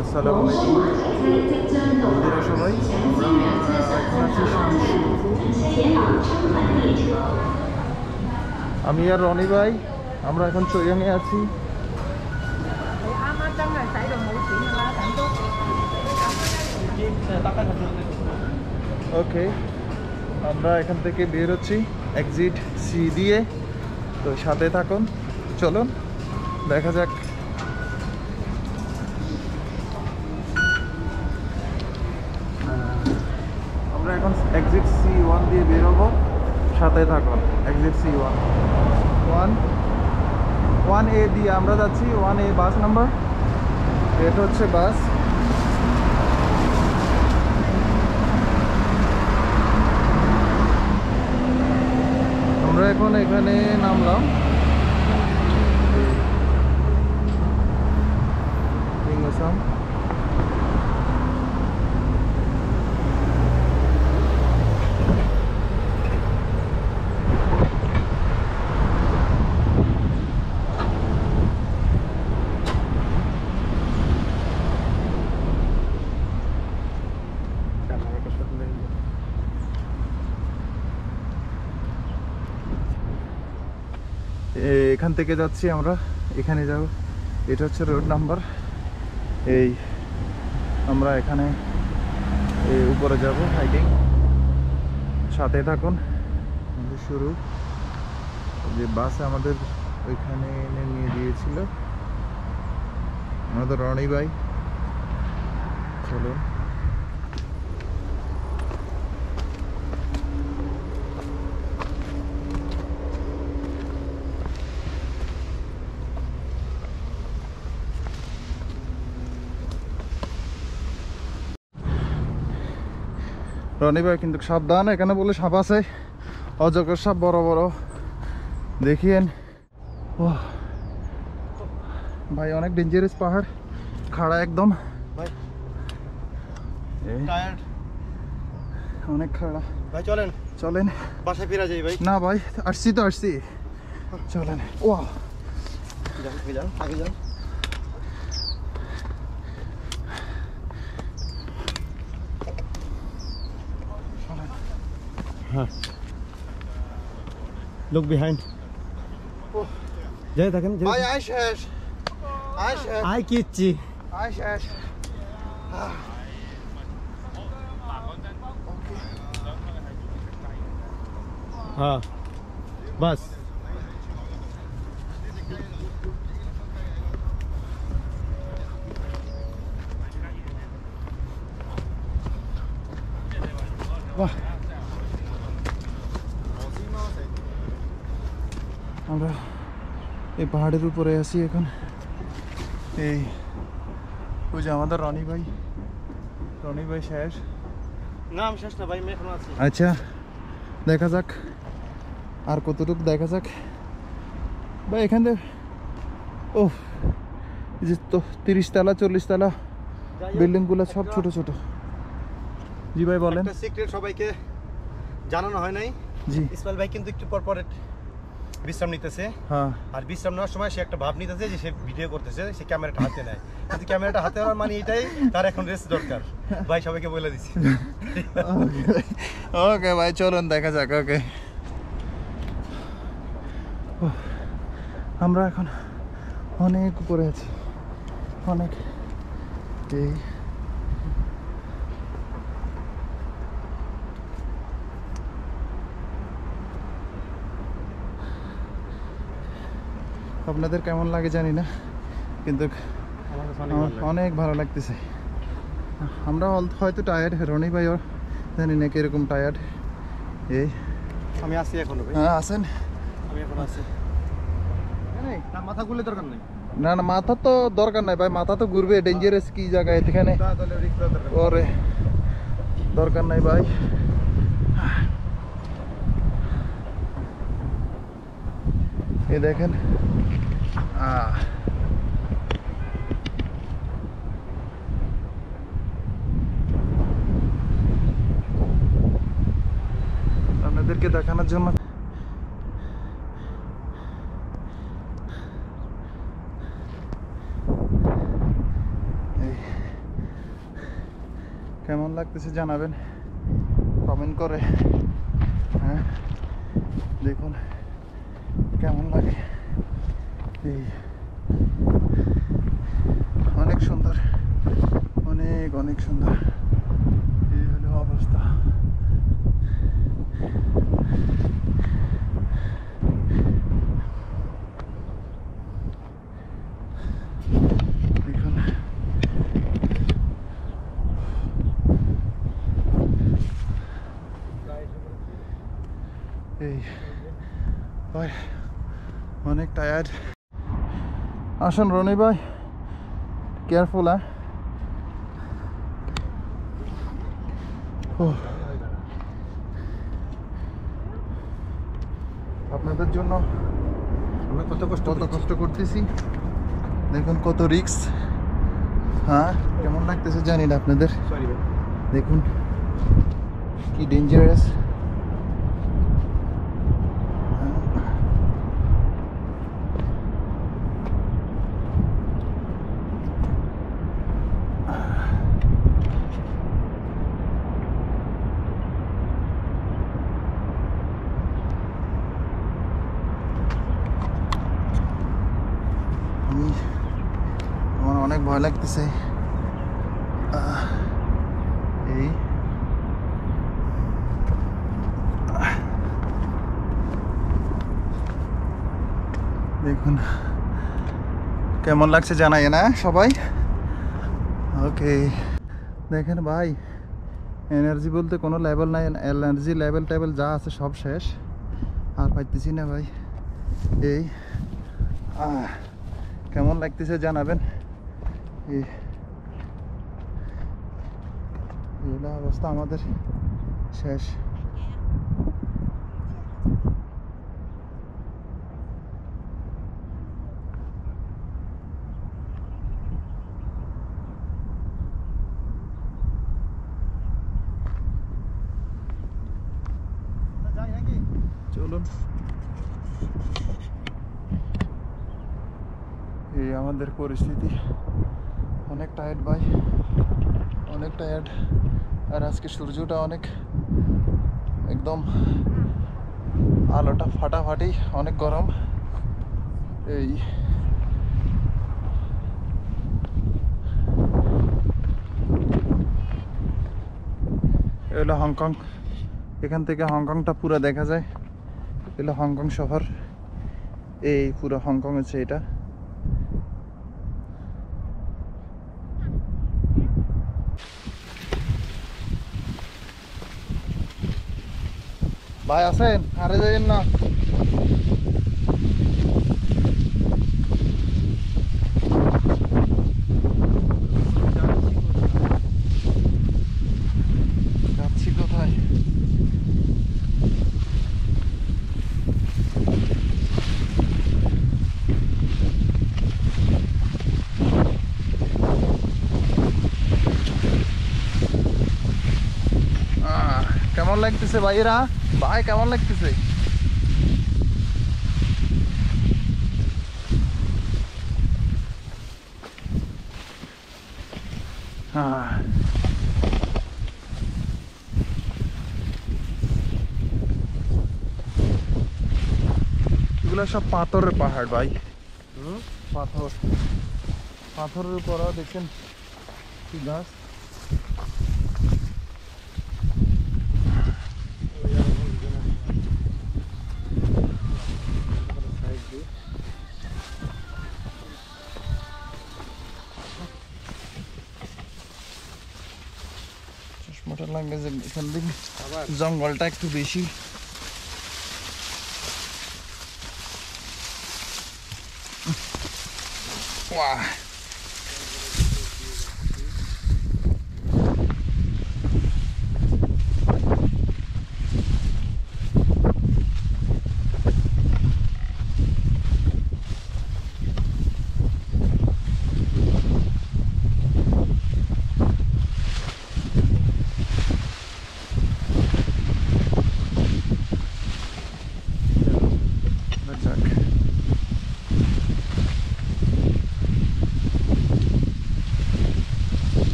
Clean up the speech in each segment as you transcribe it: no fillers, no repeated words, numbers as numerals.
আসসালামু আলাইকুম বন্ধুরা সবাই, আমি আর রনি ভাই আমরা এখন চৈয়াংয়ে আছি। ওকে, আমরা এখান থেকে বের হচ্ছি এক্সিট সি দিয়ে, তো সাথে থাকুন, চলুন দেখা যাক। আমরা এখন এক্সিট C1 দিয়ে বের হবো, সাথে থাকুন। এক্সিট C1 1A দিয়ে আমরা যাচ্ছি। 1A বাস নাম্বার, এটা হচ্ছে বাস। আমরা এখন এখানে নামলাম। এখান থেকে যাচ্ছি আমরা, এখানে যাব। এটা হচ্ছে রোড নাম্বার। এই আমরা এখানে উপরে যাব হাইকিং, সাথে থাকুন। শুরু যে বাস আমাদের ওইখানে এনে নিয়ে দিয়েছিল আমাদের রনি ভাই। চলো রনি ভাই কিন্তু সাবধান, এখানে বলে সাপ আছে, অজগর সাপ বড় বড় দেখিয়েন। ও ভাই অনেক ডেঞ্জারাস পাহাড়, খাড়া একদম ভাই, অনেক খাড়া ভাই। চলেন চলেন বাসায় ফিরে যাই ভাই। না ভাই, আসছি তো আসছি, চলেন। ও যান আগে যান। Look behind. Jai থাকেন ভাই। আয় শেষ, আয় শেষ, আই কিচ্ছি, আয় শেষ। হ্যাঁ বাস। বাহ, আমরা এই পাহাড়ের উপরে আছি এখন। এই ওই যে আমাদের রনি ভাই শেষ। না আমি শেষ না ভাই, আমি এখনো আছি। আচ্ছা দেখা যাক আর কতটুকু দেখা যাক ভাই। এখান থেকে ও এই যে তো 30 তলা 40 তলা বিল্ডিং গুলো সব ছোট ছোট। জি ভাই বলেন। একটা সিক্রেট সবাইকে জানানো হয় নাই। জি, ইসমাইল ভাই কিন্তু একটু পর পর বিশ্রাম নিতেছে। হ্যাঁ, আর বিশ্রাম নেওয়ার সময় সে একটা ভাব নিতেছে যে সে ভিডিও করতেছে, সে ক্যামেরাটা হাতে নেয়। কিন্তু ক্যামেরাটা হাতে নেওয়ার মানে এটাই তার এখন রেস্ট দরকার। ভাই সবাইকে বলে দিচ্ছি। ওকে ভাই চলুন দেখা যাক। ওকে, আমরা এখন অনেক উপরে আছি, অনেক। এই আপনাদের কেমন লাগে জানি না, কিন্তু অনেক ভালো লাগতেছে। আমরা হয়তো টায়ার্ড, রনি ভাই জানি না কিরকম টায়ার্ড। এই আমি আসি এখনো ভাই। হ্যাঁ আছেন, আমি এখন আছি। না মাথা গুলে দরকার নেই। না না মাথা তো দরকার নাই ভাই, মাথা তো ঘুরবে। ডেঞ্জারাস কি জায়গা এখানে, ওরে দরকার নাই ভাই। এই দেখেন আপনাদেরকে দেখানোর জন্য লাগতেছে জানাবেন কমেন্ট করে। হ্যাঁ দেখুন কেমন লাগে। এই অনেক সুন্দর, অনেক অনেক সুন্দর। এই হলো অবস্থা। দেখুন এই ভাই অনেক টায়ার্ড। আসুন রনি ভাই, কেয়ারফুল। হ্যাঁ আপনাদের জন্য আমরা কত কষ্ট করতেছি, দেখুন কত রিস্ক। হ্যাঁ কেমন লাগতেছে জানি না আপনাদের, সরি ভাই। দেখুন কি ডেঞ্জারাস। আমার অনেক ভয় লাগতেছে। এই দেখুন কেমন লাগছে জানাই না সবাই। ওকে দেখেন ভাই, এনার্জি বলতে কোনো লেভেল নাই, এনার্জি লেভেল টেবেল যা আছে সব শেষ, আর পাইতেছি না ভাই। এই কেমন লাগতেছে জানাবেন। এই অবস্থা আমাদের শেষ। চলুন, এই আমাদের পরিস্থিতি। অনেক টায়ার্ড ভাই, অনেক টায়ার্ড। আর আজকে সূর্যটা অনেক একদম আলোটা ফাটাফাটি, অনেক গরম। এই হলো হংকং। এখান থেকে হংকংটা পুরো দেখা যায়। এলো হংকং শহর, এই পুরো হংকং হচ্ছে এটা। ভাই আছেন? আরে যাইেন না। যাচ্ছি কোথায়? কেমন লাগতেছে ভাইরা? ভাই কেমন লাগতেছে? এগুলো সব পাথরের পাহাড় ভাই, পাথর, পাথরের উপর দেখছেন কি গাছ। চশমাটা লাগে যে এখান থেকে জঙ্গলটা একটু বেশি। Wow.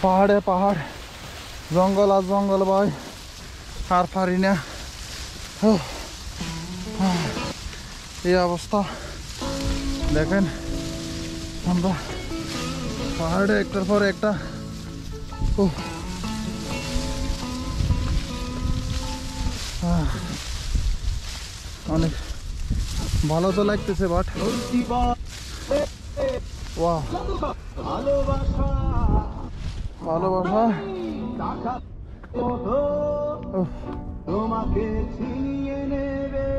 পাহাড়ে পাহাড়, জঙ্গল আর জঙ্গল ভাই, আর পারি না। এই অবস্থা দেখেন, আমরা পাহাড়ে একটার পর একটা। অনেক ভালো তো লাগতেছে, বাট ভালোবাসা তোমাকে ছিনিয়ে নেবে।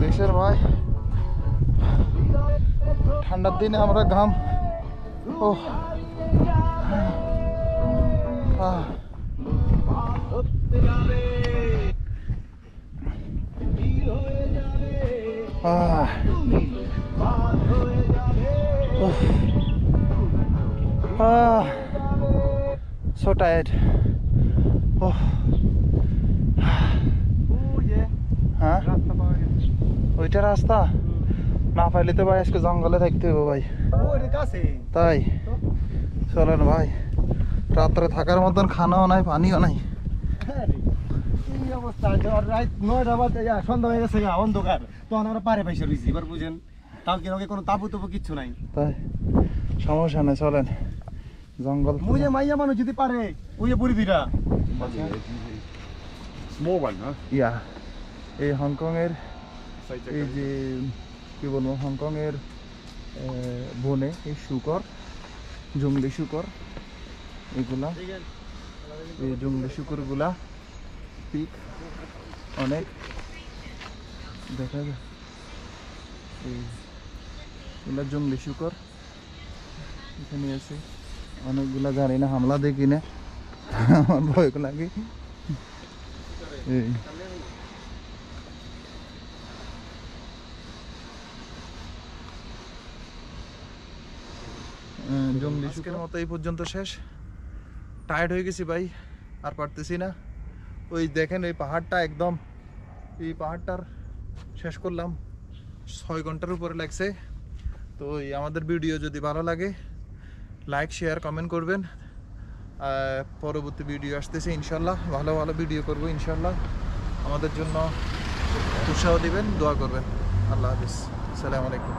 দেশের ভাই, ঠান্ডার দিনে আমরা ঘাম। So tired. হ্যাঁ, ওইটা রাস্তা না পাইলে তো ভাই আজকে জঙ্গলে থাকতে হবে ভাই। তাই চলেন ভাই, রাত্রে থাকার মতন খানাও নাই, পানিও নাই। সন্ধ্যা হয়ে গেছে, অন্ধকার, তখন আমরা পারে পাইসা রয়েছি। এবার বুঝেন, তাও কি কোনো তাবু তাবু কিচ্ছু নাই। তাই সমস্যা নেই, চলেন জঙ্গল। মুঝে মাইয়া মানুষ যদি পারে, ওই যে পুরি দিরা ইয়া এই হংকং এর, এই যে কি বলবো, হংকং এর বনে এই শুকর, জঙ্গলি শুকর, এগুলা, এই জঙ্গলি শুকর গুলা পিক অনেক দেখা যায়। এইগুলা জঙ্গলি শুকর এখানে আছে অনেকগুলা, জানি না, হামলা দেখি না, আমার ভয় লাগে। এই জঙ্গলি শুকরের মতো এই পর্যন্ত শেষ। টায়ার্ড হয়ে গেছি ভাই, আর পারতেছি না। ওই দেখেন এই পাহাড়টা, একদম এই পাহাড়টার শেষ করলাম 6 ঘন্টার উপরে লাগছে। তো আমাদের ভিডিও যদি ভালো লাগে লাইক শেয়ার কমেন্ট করবেন। পরবর্তী ভিডিও আসতেছে ইনশাল্লাহ, ভালো ভালো ভিডিও করবো ইনশাল্লাহ। আমাদের জন্য উৎসাহ দিবেন, দোয়া করবেন। আল্লাহ হাফিজ, আসসালামু আলাইকুম।